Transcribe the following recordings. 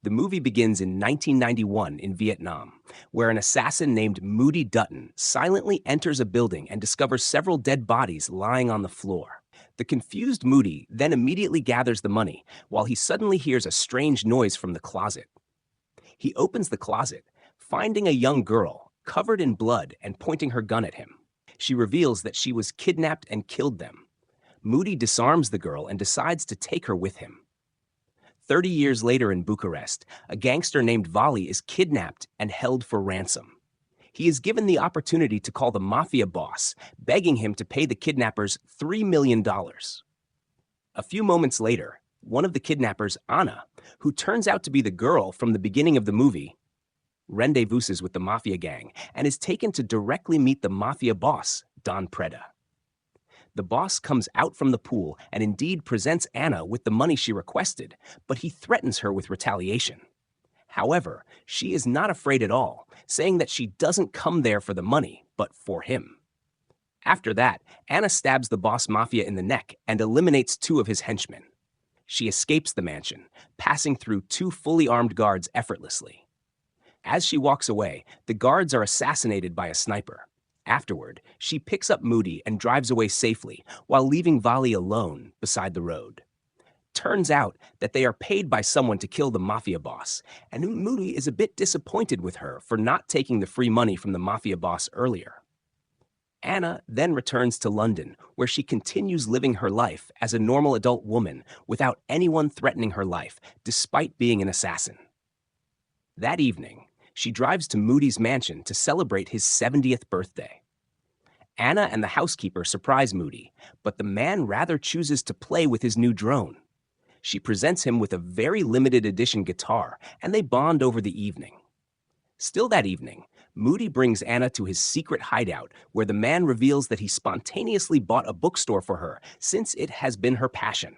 The movie begins in 1991 in Vietnam, where an assassin named Moody Dutton silently enters a building and discovers several dead bodies lying on the floor. The confused Moody then immediately gathers the money while he suddenly hears a strange noise from the closet. He opens the closet, finding a young girl covered in blood and pointing her gun at him. She reveals that she was kidnapped and killed them. Moody disarms the girl and decides to take her with him. 30 years later in Bucharest, a gangster named Vali is kidnapped and held for ransom. He is given the opportunity to call the mafia boss, begging him to pay the kidnappers $3 million. A few moments later, one of the kidnappers, Anna, who turns out to be the girl from the beginning of the movie, rendezvouses with the mafia gang and is taken to directly meet the mafia boss, Don Preda. The boss comes out from the pool and indeed presents Anna with the money she requested, but he threatens her with retaliation. However, she is not afraid at all, saying that she doesn't come there for the money, but for him. After that, Anna stabs the boss mafia in the neck and eliminates two of his henchmen. She escapes the mansion, passing through two fully armed guards effortlessly. As she walks away, the guards are assassinated by a sniper. Afterward, she picks up Moody and drives away safely, while leaving Vali alone beside the road. Turns out that they are paid by someone to kill the mafia boss, and Moody is a bit disappointed with her for not taking the free money from the mafia boss earlier. Anna then returns to London, where she continues living her life as a normal adult woman without anyone threatening her life, despite being an assassin. That evening, she drives to Moody's mansion to celebrate his 70th birthday. Anna and the housekeeper surprise Moody, but the man rather chooses to play with his new drone. She presents him with a very limited edition guitar, and they bond over the evening. Still that evening, Moody brings Anna to his secret hideout, where the man reveals that he spontaneously bought a bookstore for her since it has been her passion.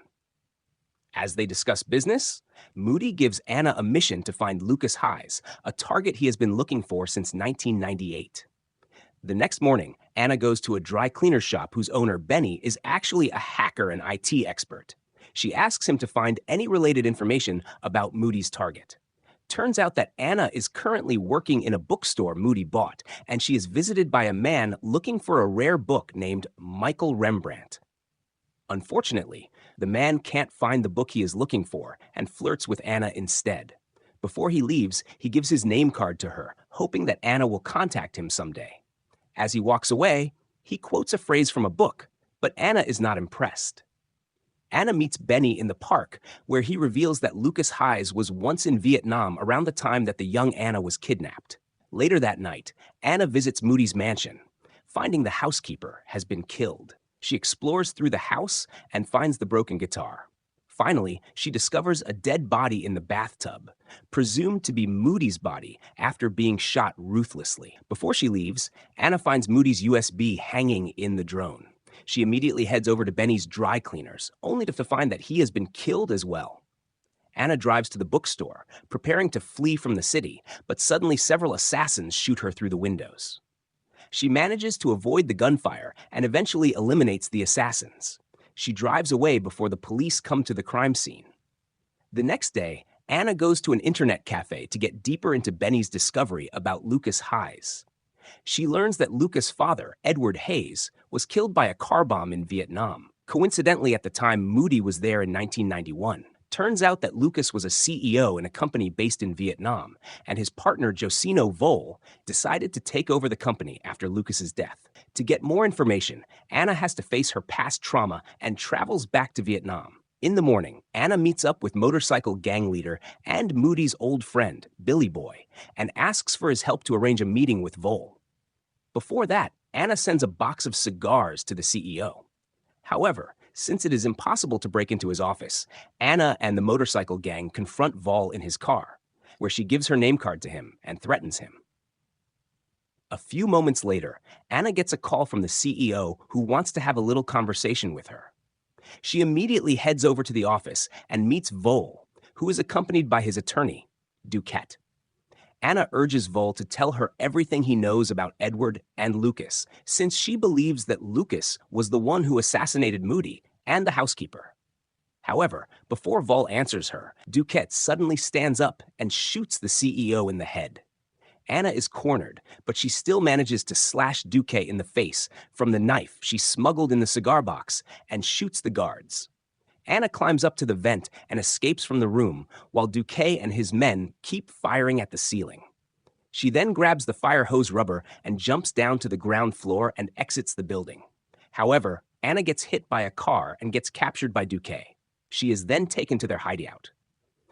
As they discuss business, Moody gives Anna a mission to find Lucas Hayes, a target he has been looking for since 1998. The next morning, Anna goes to a dry cleaner shop whose owner, Benny, is actually a hacker and IT expert. She asks him to find any related information about Moody's target. Turns out that Anna is currently working in a bookstore Moody bought, and she is visited by a man looking for a rare book named Michael Rembrandt. Unfortunately, the man can't find the book he is looking for and flirts with Anna instead. Before he leaves, he gives his name card to her, hoping that Anna will contact him someday. As he walks away, he quotes a phrase from a book, but Anna is not impressed. Anna meets Benny in the park, where he reveals that Lucas Hayes was once in Vietnam around the time that the young Anna was kidnapped. Later that night, Anna visits Moody's mansion, finding the housekeeper has been killed. She explores through the house and finds the broken guitar. Finally, she discovers a dead body in the bathtub, presumed to be Moody's body after being shot ruthlessly. Before she leaves, Anna finds Moody's USB hanging in the drone. She immediately heads over to Benny's dry cleaners, only to find that he has been killed as well. Anna drives to the bookstore, preparing to flee from the city, but suddenly several assassins shoot her through the windows. She manages to avoid the gunfire and eventually eliminates the assassins. She drives away before the police come to the crime scene. The next day, Anna goes to an internet cafe to get deeper into Benny's discovery about Lucas Hayes. She learns that Lucas' father, Edward Hayes, was killed by a car bomb in Vietnam. Coincidentally, at the time Moody was there in 1991. Turns out that Lucas was a CEO in a company based in Vietnam, and his partner Josino Vole decided to take over the company after Lucas's death. To get more information, Anna has to face her past trauma and travels back to Vietnam. In the morning, Anna meets up with motorcycle gang leader and Moody's old friend, Billy Boy, and asks for his help to arrange a meeting with Vole. Before that, Anna sends a box of cigars to the CEO. However, since it is impossible to break into his office, Anna and the motorcycle gang confront Vole in his car, where she gives her name card to him and threatens him. A few moments later, Anna gets a call from the CEO who wants to have a little conversation with her. She immediately heads over to the office and meets Vole, who is accompanied by his attorney, Duquette. Anna urges Vole to tell her everything he knows about Edward and Lucas, since she believes that Lucas was the one who assassinated Moody and the housekeeper. However, before Vol answers her, Duquette suddenly stands up and shoots the CEO in the head. Anna is cornered, but she still manages to slash Duquette in the face from the knife she smuggled in the cigar box and shoots the guards. Anna climbs up to the vent and escapes from the room, while Duquette and his men keep firing at the ceiling. She then grabs the fire hose rubber and jumps down to the ground floor and exits the building. However, Anna gets hit by a car and gets captured by Duquette. She is then taken to their hideout.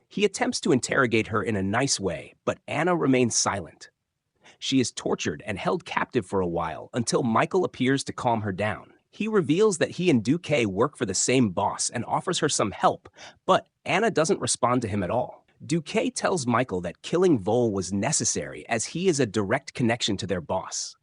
He attempts to interrogate her in a nice way, but Anna remains silent. She is tortured and held captive for a while until Michael appears to calm her down. He reveals that he and Duquette work for the same boss and offers her some help, but Anna doesn't respond to him at all. Duquette tells Michael that killing Vol was necessary as he is a direct connection to their boss.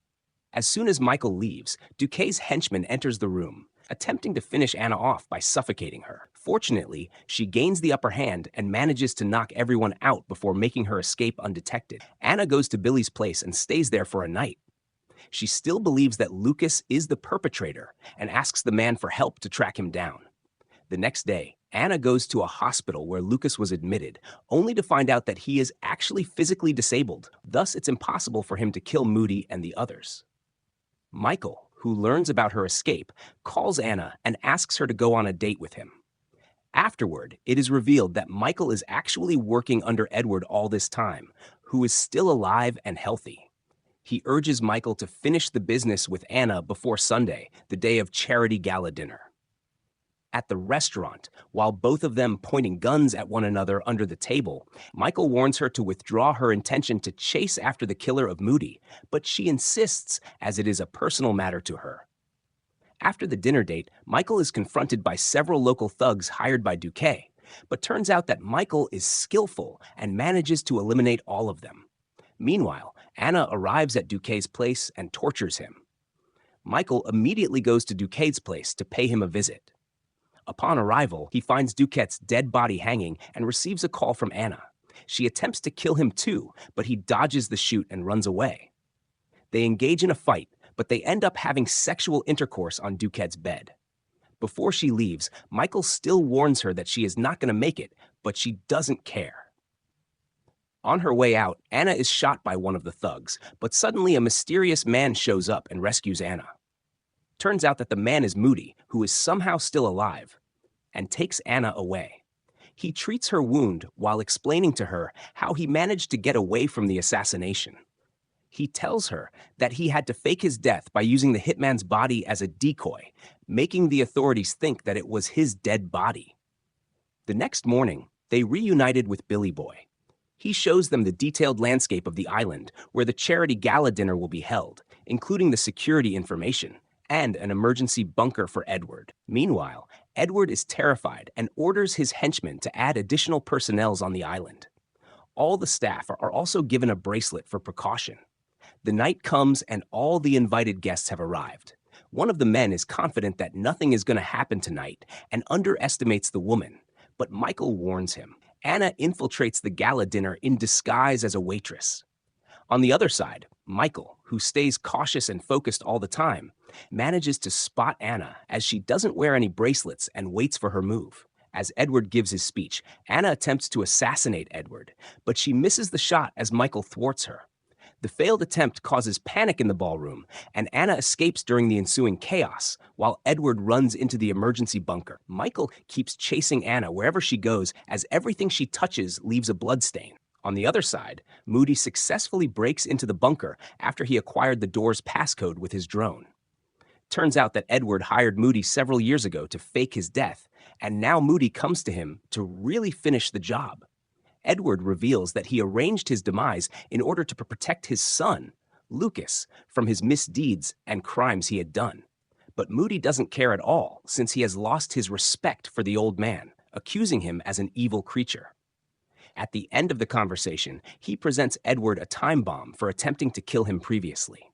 As soon as Michael leaves, Duquette's henchman enters the room, attempting to finish Anna off by suffocating her. Fortunately, she gains the upper hand and manages to knock everyone out before making her escape undetected. Anna goes to Billy's place and stays there for a night. She still believes that Lucas is the perpetrator and asks the man for help to track him down. The next day, Anna goes to a hospital where Lucas was admitted, only to find out that he is actually physically disabled. Thus, it's impossible for him to kill Moody and the others. Michael, who learns about her escape, calls Anna and asks her to go on a date with him. Afterward, it is revealed that Michael is actually working under Edward all this time, who is still alive and healthy. He urges Michael to finish the business with Anna before Sunday, the day of charity gala dinner. At the restaurant, while both of them pointing guns at one another under the table, Michael warns her to withdraw her intention to chase after the killer of Moody, but she insists as it is a personal matter to her. After the dinner date, Michael is confronted by several local thugs hired by Duquette, but turns out that Michael is skillful and manages to eliminate all of them. Meanwhile, Anna arrives at Duquette's place and tortures him. Michael immediately goes to Duquette's place to pay him a visit. Upon arrival, he finds Duquette's dead body hanging and receives a call from Anna. She attempts to kill him too, but he dodges the shoot and runs away. They engage in a fight, but they end up having sexual intercourse on Duquette's bed. Before she leaves, Michael still warns her that she is not going to make it, but she doesn't care. On her way out, Anna is shot by one of the thugs, but suddenly a mysterious man shows up and rescues Anna. Turns out that the man is Moody, who is somehow still alive, and takes Anna away. He treats her wound while explaining to her how he managed to get away from the assassination. He tells her that he had to fake his death by using the hitman's body as a decoy, making the authorities think that it was his dead body. The next morning, they reunited with Billy Boy. He shows them the detailed landscape of the island where the charity gala dinner will be held, including the security information and an emergency bunker for Edward. Meanwhile, Edward is terrified and orders his henchmen to add additional personnel on the island. All the staff are also given a bracelet for precaution. The night comes and all the invited guests have arrived. One of the men is confident that nothing is going to happen tonight and underestimates the woman, but Michael warns him. Anna infiltrates the gala dinner in disguise as a waitress. On the other side, Michael, who stays cautious and focused all the time, manages to spot Anna as she doesn't wear any bracelets and waits for her move. As Edward gives his speech, Anna attempts to assassinate Edward, but she misses the shot as Michael thwarts her. The failed attempt causes panic in the ballroom, and Anna escapes during the ensuing chaos, while Edward runs into the emergency bunker. Michael keeps chasing Anna wherever she goes, as everything she touches leaves a bloodstain. On the other side, Moody successfully breaks into the bunker after he acquired the door's passcode with his drone. Turns out that Edward hired Moody several years ago to fake his death, and now Moody comes to him to really finish the job. Edward reveals that he arranged his demise in order to protect his son, Lucas, from his misdeeds and crimes he had done. But Moody doesn't care at all, since he has lost his respect for the old man, accusing him as an evil creature. At the end of the conversation, he presents Edward a time bomb for attempting to kill him previously.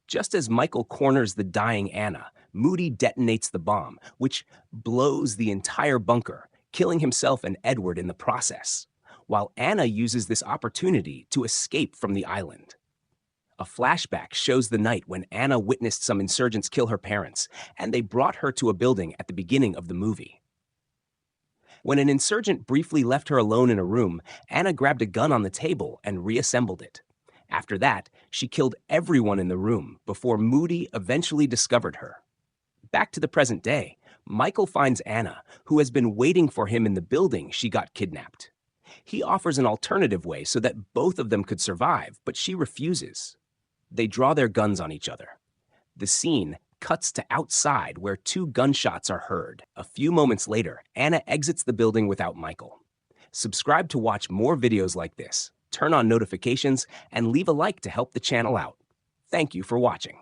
Just as Michael corners the dying Anna, Moody detonates the bomb, which blows the entire bunker, killing himself and Edward in the process, while Anna uses this opportunity to escape from the island. A flashback shows the night when Anna witnessed some insurgents kill her parents, and they brought her to a building at the beginning of the movie. When an insurgent briefly left her alone in a room, Anna grabbed a gun on the table and reassembled it. After that, she killed everyone in the room before Moody eventually discovered her. Back to the present day, Michael finds Anna, who has been waiting for him in the building she got kidnapped. He offers an alternative way so that both of them could survive, but she refuses. They draw their guns on each other. The scene cuts to outside where 2 gunshots are heard. A few moments later, Anna exits the building without Michael. Subscribe to watch more videos like this, turn on notifications, and leave a like to help the channel out. Thank you for watching.